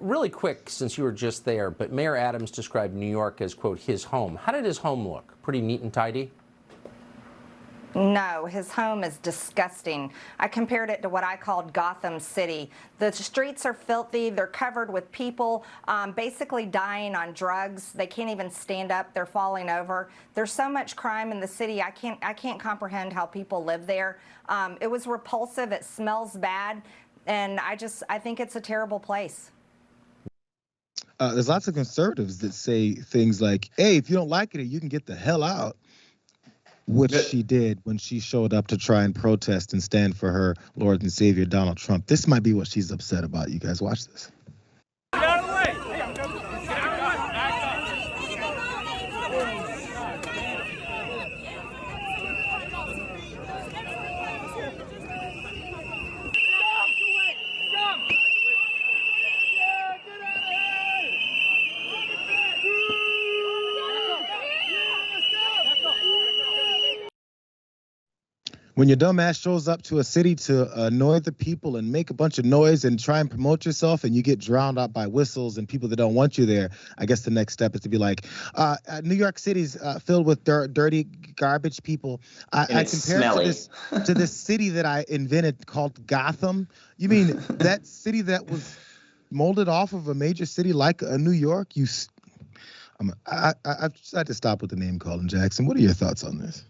Really quick, since you were just there, but Mayor Adams described New York as, quote, his home. How did his home look? Pretty neat and tidy? No, his home is disgusting. I compared it to what I called Gotham City. The streets are filthy. They're covered with people basically dying on drugs. They can't even stand up. They're falling over. There's so much crime in the city. I can't comprehend how people live there. It was repulsive. It smells bad. And I think it's a terrible place. There's lots of conservatives that say things like, hey, if you don't like it, you can get the hell out. Which she did when she showed up to try and protest and stand for her Lord and Savior, Donald Trump. This might be what she's upset about. You guys watch this. Get out of the way. When your dumb ass shows up to a city to annoy the people and make a bunch of noise and try and promote yourself, and you get drowned out by whistles and people that don't want you there, I guess the next step is to be like, New York City's filled with dirty, garbage people. I compare it to this city that I invented called Gotham. You mean that city that was molded off of a major city like New York? I've decided to stop with the name calling, Jackson. What are your thoughts on this?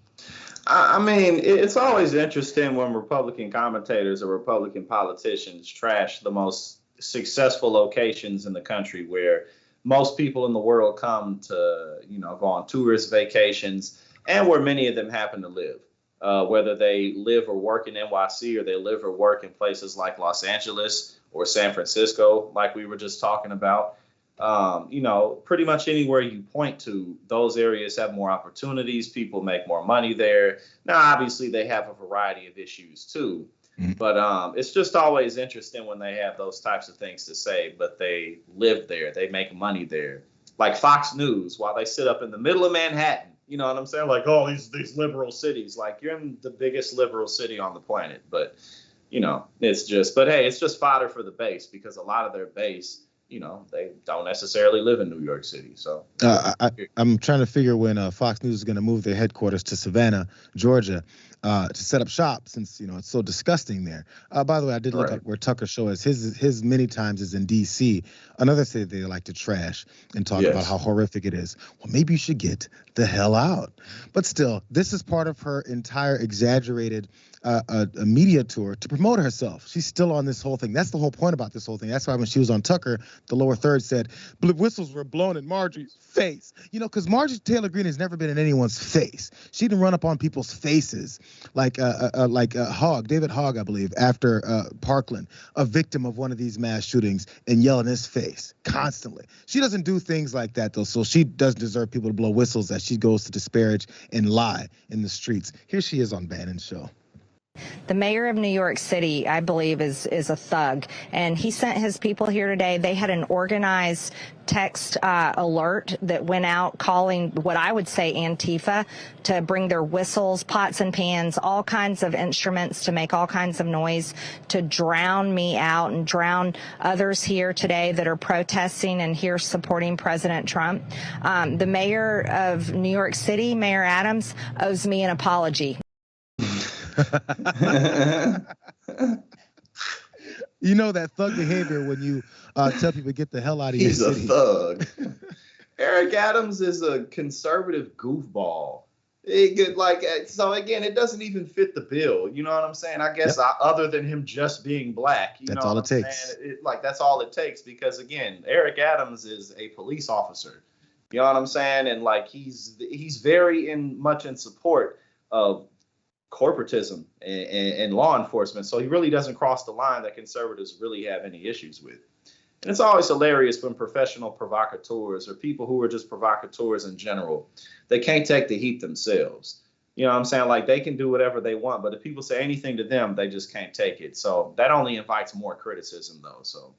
I mean, it's always interesting when Republican commentators or Republican politicians trash the most successful locations in the country where most people in the world come to, go on tourist vacations and where many of them happen to live, whether they live or work in NYC or they live or work in places like Los Angeles or San Francisco, like we were just talking about. Pretty much anywhere you point to, those areas have more opportunities. People make more money there. Now, obviously, they have a variety of issues, too. Mm-hmm. But it's just always interesting when they have those types of things to say, but they live there. They make money there. Like Fox News, while they sit up in the middle of Manhattan, you know what I'm saying? Like, oh, these liberal cities, like you're in the biggest liberal city on the planet. But, it's just fodder for the base because a lot of their base, they don't necessarily live in New York City. So I'm trying to figure when Fox News is going to move their headquarters to Savannah, Georgia, to set up shop since, it's so disgusting there. By the way, I did look up where Tucker's show is. His many times is in D.C., another city they like to trash and talk about how horrific it is. Well, maybe you should get the hell out. But still, this is part of her entire exaggerated a media tour to promote herself. She's still on this whole thing. That's the whole point about this whole thing. That's why when she was on Tucker, the lower third said whistles were blown in Marjorie's face. Because Marjorie Taylor Greene has never been in anyone's face. She didn't run up on people's faces like David Hogg, I believe, after Parkland, a victim of one of these mass shootings, and yell in his face constantly. She doesn't do things like that, though, so she does deserve people to blow whistles as she goes to disparage and lie in the streets. Here she is on Bannon's show. The mayor of New York City, I believe, is a thug, and he sent his people here today. They had an organized text alert that went out calling what I would say Antifa to bring their whistles, pots and pans, all kinds of instruments to make all kinds of noise to drown me out and drown others here today that are protesting and here supporting President Trump. The mayor of New York City, Mayor Adams, owes me an apology. That thug behavior when you tell people get the hell out of your city. He's a thug. Eric Adams is a conservative goofball. So again, it doesn't even fit the bill. You know what I'm saying? I guess other than him just being black, that's all it takes. That's all it takes because again, Eric Adams is a police officer. You know what I'm saying? And he's very much in support of corporatism and law enforcement. So he really doesn't cross the line that conservatives really have any issues with. And it's always hilarious when professional provocateurs or people who are just provocateurs in general, they can't take the heat themselves. You know what I'm saying? Like they can do whatever they want, but if people say anything to them, they just can't take it. So that only invites more criticism though. So,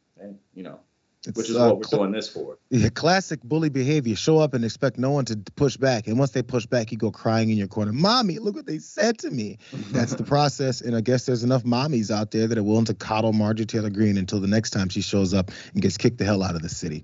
which is what we're doing this for. Yeah, classic bully behavior. Show up and expect no one to push back. And once they push back, you go crying in your corner. Mommy, look what they said to me. That's the process. And I guess there's enough mommies out there that are willing to coddle Marjorie Taylor Greene until the next time she shows up and gets kicked the hell out of the city.